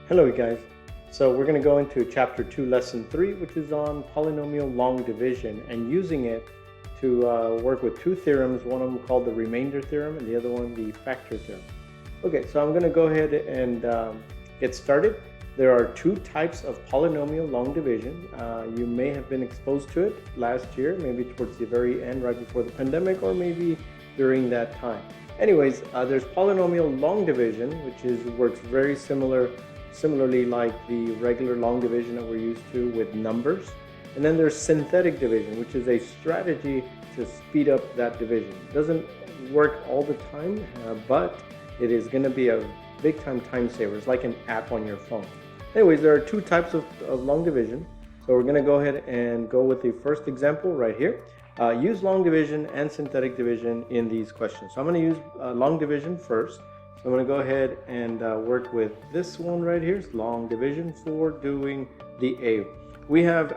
Hello, guys. So we're going to go into chapter 2, lesson 3, which is on polynomial long division and using it to work with two theorems, one of them called the remainder theorem and the other one the factor theorem. Okay, so I'm going to go ahead and get started. There are two types of polynomial long division. You may have been exposed to it last year, maybe towards the very end, right before the pandemic, or maybe during that time. Anyways, there's polynomial long division, which works very similarly like the regular long division that we're used to with numbers. And then there's synthetic division, which is a strategy to speed up that division. It doesn't work all the time, but it is going to be a big time saver. It's like an app on your phone. Anyways, there are two types of long division. So we're going to go ahead and go with the first example right here. Use long division and synthetic division in these questions. So I'm going to use long division first. So I'm going to go ahead and work with this one right here. It's long division for doing the A. We have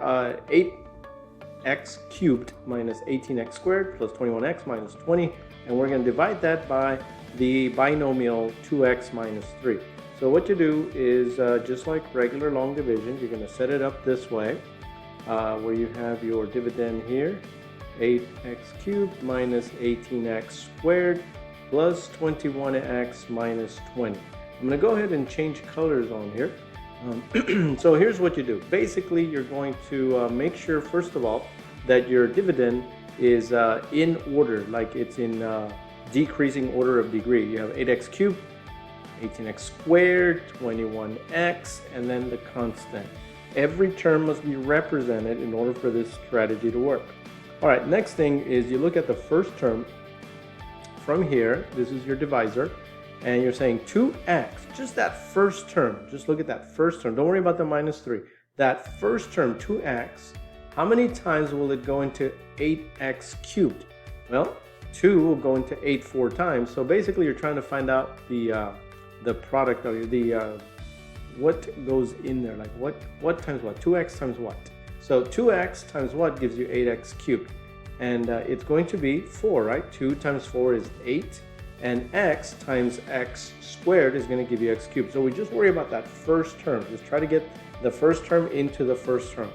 8x cubed minus 18x squared plus 21x minus 20. And we're going to divide that by the binomial 2x minus 3. So what you do is just like regular long division, you're going to set it up this way where you have your dividend here. 8x cubed minus 18x squared plus 21x minus 20. I'm going to go ahead and change colors on here. So here's what you do. Basically, you're going to make sure, first of all, that your dividend is in order, like it's in decreasing order of degree. You have 8x cubed, 18x squared, 21x, and then the constant. Every term must be represented in order for this strategy to work. All right, next thing is you look at the first term from here. This is your divisor, and you're saying 2x, just that first term. Just look at that first term. Don't worry about the minus 3. That first term, 2x, how many times will it go into 8x cubed? Well, 2 will go into 8 4 times. So basically, you're trying to find out the product of the what goes in there, like what times what, 2x times what. So 2x times what gives you 8x cubed? And it's going to be 4, right? 2 times 4 is 8. And x times x squared is going to give you x cubed. So we just worry about that first term. Just try to get the first term into the first term.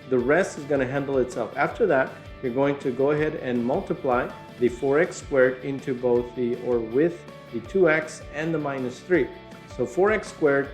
The rest is going to handle itself. After that, you're going to go ahead and multiply the 4x squared into both with the 2x and the minus 3. So 4x squared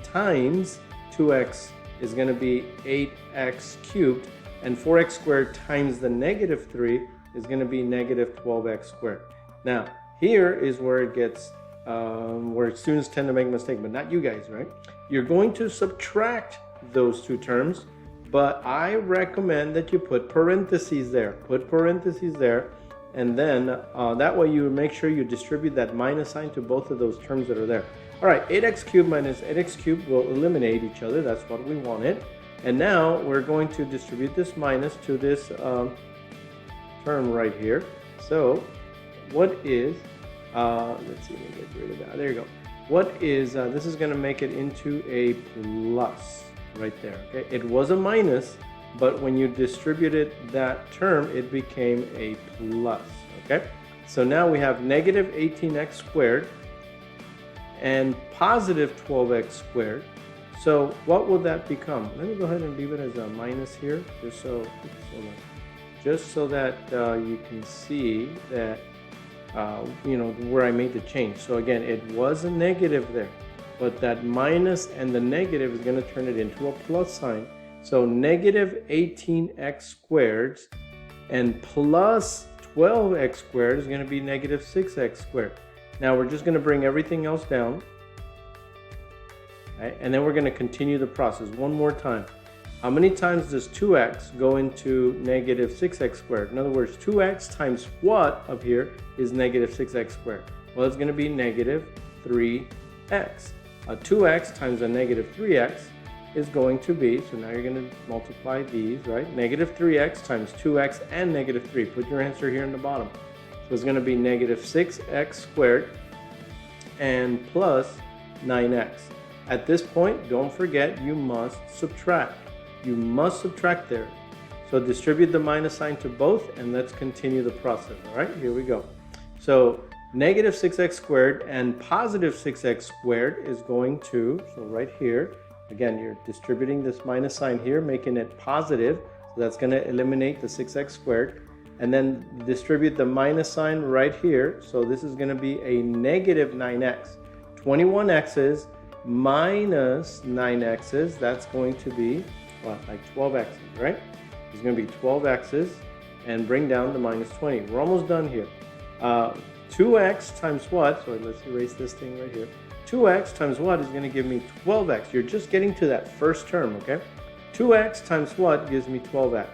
times 2x is going to be 8x cubed, and 4x squared times the negative 3 is going to be negative 12x squared. Now, here is where it gets, where students tend to make a mistake, but not you guys, right? You're going to subtract those two terms, but I recommend that you put parentheses there. Put parentheses there, and then that way you make sure you distribute that minus sign to both of those terms that are there. All right, 8x cubed minus 8x cubed will eliminate each other. That's what we wanted. And now we're going to distribute this minus to this term right here. So what is, let's see, let me get rid of that. There you go. What is, this is going to make it into a plus right there. Okay, it was a minus, but when you distributed that term, it became a plus. Okay, so now we have negative 18x squared and positive 12x squared. So what will that become? Let me go ahead and leave it as a minus here, just so that you can see that where I made the change. So again, it was a negative there, but that minus and the negative is going to turn it into a plus sign. So negative 18x squared and plus 12x squared is going to be negative 6x squared. Now we're just going to bring everything else down. Okay, and then we're going to continue the process one more time. How many times does 2x go into negative 6x squared? In other words, 2x times what up here is negative 6x squared? Well, it's going to be negative 3x. 2x times a negative 3x is going to be, so now you're going to multiply these, right? Negative 3x times 2x and negative 3. Put your answer here in the bottom. So it's going to be negative 6x squared and plus 9x. At this point, don't forget, you must subtract. You must subtract there. So distribute the minus sign to both, and let's continue the process. All right, here we go. So negative 6x squared and positive 6x squared is going to, so right here, again, you're distributing this minus sign here, making it positive. So that's going to eliminate the 6x squared. And then distribute the minus sign right here. So this is going to be a negative 9x. 21x's minus 9x's, that's going to be, what, like 12x's, right? It's going to be 12x's and bring down the minus 20. We're almost done here. 2x times what? So let's erase this thing right here. 2x times what is going to give me 12x. You're just getting to that first term, okay? 2x times what gives me 12x?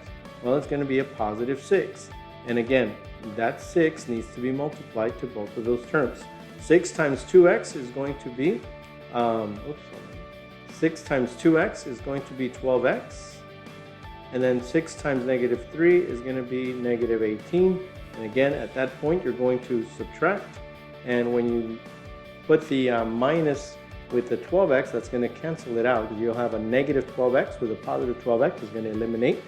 Well, it's going to be a positive 6. And again, that 6 needs to be multiplied to both of those terms. 6 times 2x is going to be, 6 times 2x is going to be 12x. And then 6 times negative 3 is going to be negative 18. And again, at that point, you're going to subtract. And when you put the minus with the 12x, that's going to cancel it out. You'll have a negative 12x with a positive 12x is going to eliminate.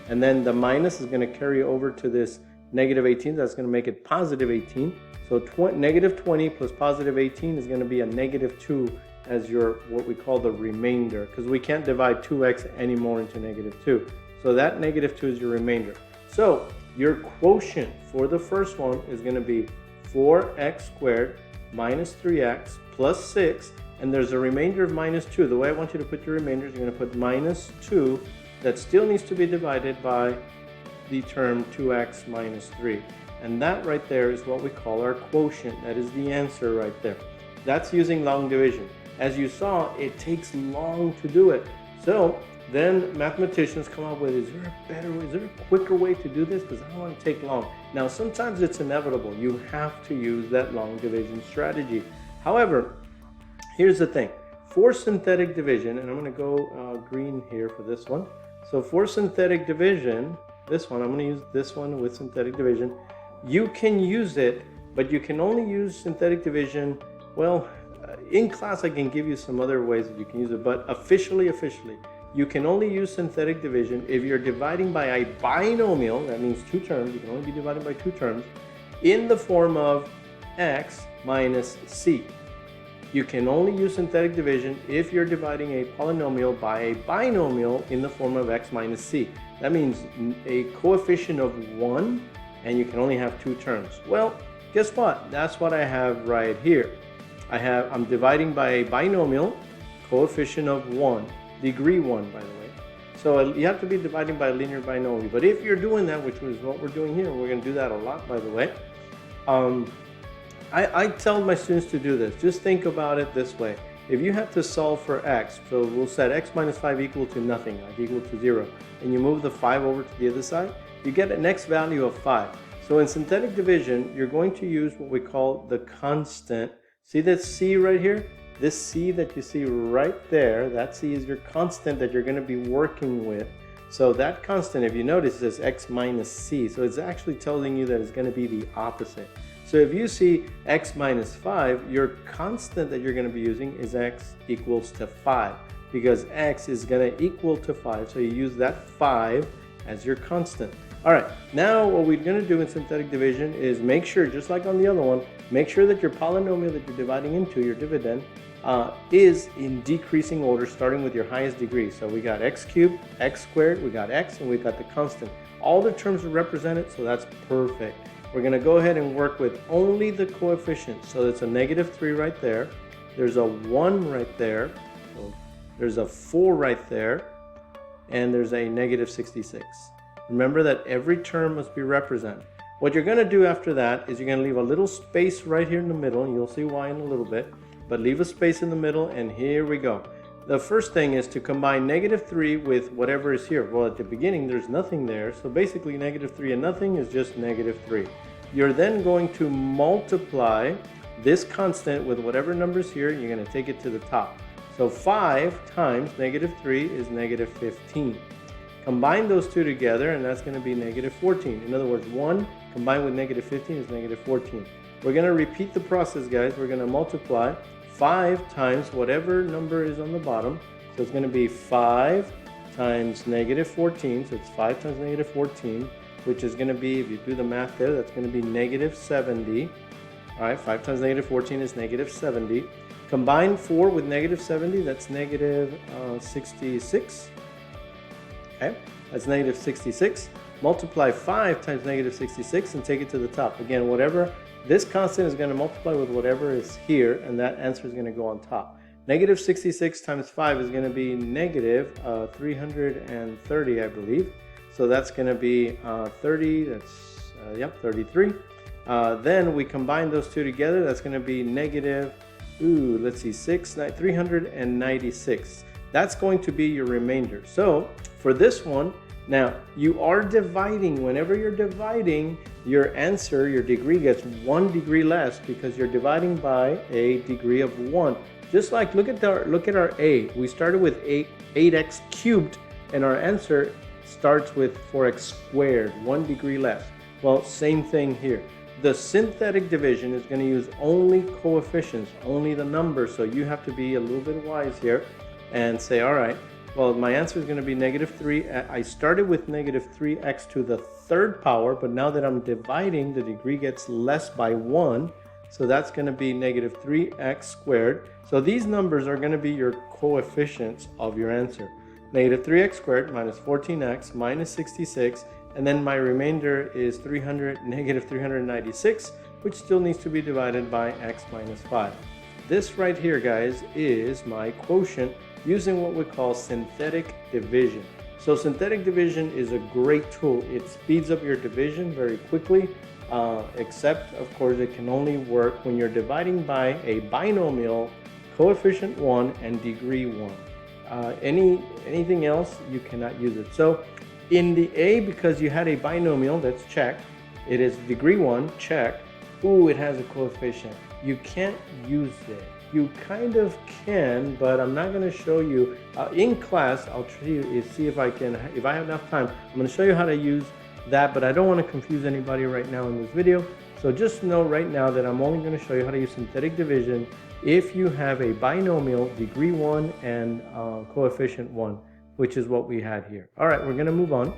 And then the minus is going to carry over to this negative 18. That's going to make it positive 18. So negative 20 plus positive 18 is going to be a negative 2 as your, what we call the remainder, because we can't divide 2x anymore into negative 2. So that negative 2 is your remainder. So your quotient for the first one is going to be 4x squared minus 3x plus 6. And there's a remainder of minus 2. The way I want you to put your remainders, you're going to put minus 2. That still needs to be divided by the term 2x minus 3. And that right there is what we call our quotient. That is the answer right there. That's using long division. As you saw, it takes long to do it. So then mathematicians come up with, is there a better way, is there a quicker way to do this? Because I don't want to take long. Now, sometimes it's inevitable. You have to use that long division strategy. However, here's the thing. For synthetic division, and I'm going to go green here for this one. So for synthetic division, this one, I'm going to use this one with synthetic division. You can use it, but you can only use synthetic division, well, in class I can give you some other ways that you can use it, but officially, you can only use synthetic division if you're dividing by a binomial, that means two terms, you can only be dividing by two terms, in the form of x minus c. You can only use synthetic division if you're dividing a polynomial by a binomial in the form of x minus c. That means a coefficient of 1, and you can only have two terms. Well, guess what? That's what I have right here. I'm dividing by a binomial, coefficient of 1, degree 1, by the way. So you have to be dividing by a linear binomial. But if you're doing that, which is what we're doing here, we're going to do that a lot, by the way. I tell my students to do this. Just think about it this way. If you have to solve for x, so we'll set x minus 5 equal to nothing, like equal to 0, and you move the 5 over to the other side, you get an x value of 5. So in synthetic division, you're going to use what we call the constant. See this c right here? This c that you see right there, that c is your constant that you're going to be working with. So that constant, if you notice, says x minus c. So it's actually telling you that it's going to be the opposite. So if you see x minus 5, your constant that you're going to be using is x equals to 5, because x is going to equal to 5. So you use that 5 as your constant. All right, now what we're going to do in synthetic division is make sure, just like on the other one, make sure that your polynomial that you're dividing into, your dividend, is in decreasing order, starting with your highest degree. So we got x cubed, x squared, we got x, and we got the constant. All the terms are represented, so that's perfect. We're going to go ahead and work with only the coefficients. So it's a negative 3 right there. There's a 1 right there. So there's a 4 right there. And there's a negative 66. Remember that every term must be represented. What you're going to do after that is you're going to leave a little space right here in the middle, and you'll see why in a little bit. But leave a space in the middle, and here we go. The first thing is to combine negative 3 with whatever is here. Well, at the beginning, there's nothing there. So basically, negative 3 and nothing is just negative 3. You're then going to multiply this constant with whatever number's here. You're going to take it to the top. So 5 times negative 3 is negative 15. Combine those two together, and that's going to be negative 14. In other words, 1 combined with negative 15 is negative 14. We're going to repeat the process, guys. We're going to multiply 5 times whatever number is on the bottom. So it's going to be 5 times negative 14. So it's 5 times negative 14, which is going to be, if you do the math there, that's going to be negative 70. All right, 5 times negative 14 is negative 70. Combine 4 with negative 70, that's negative 66. Okay, that's negative 66. Multiply 5 times negative 66 and take it to the top. Again, whatever, this constant is going to multiply with whatever is here, and that answer is going to go on top. Negative 66 times 5 is going to be negative 330, I believe. So that's going to be 30, that's, 33. Then we combine those two together, that's going to be negative, let's see, 396. That's going to be your remainder. So for this one, now you are dividing, whenever you're dividing, your answer, your degree gets 1 degree less because you're dividing by a degree of 1. Just like, look at our a. We started with 8x cubed, and our answer starts with 4x squared, 1 degree less. Well, same thing here. The synthetic division is going to use only coefficients, only the numbers. So you have to be a little bit wise here and say, all right, well, my answer is going to be negative 3. I started with negative 3x to the third power, but now that I'm dividing, the degree gets less by 1. So that's going to be negative 3x squared. So these numbers are going to be your coefficients of your answer. Negative 3x squared minus 14x minus 66. And then my remainder is negative 396, which still needs to be divided by x minus 5. This right here, guys, is my quotient using what we call synthetic division. So synthetic division is a great tool. It speeds up your division very quickly, except, of course, it can only work when you're dividing by a binomial, coefficient 1 and degree 1. Anything else, you cannot use it. So in the A, because you had a binomial, that's checked. It is degree 1, check. Ooh, it has a coefficient. You can't use it. You kind of can, but I'm not going to show you. In class, I'll see if I can, if I have enough time, I'm going to show you how to use that, but I don't want to confuse anybody right now in this video. So just know right now that I'm only going to show you how to use synthetic division if you have a binomial, degree 1 and coefficient 1, which is what we had here. All right, we're going to move on.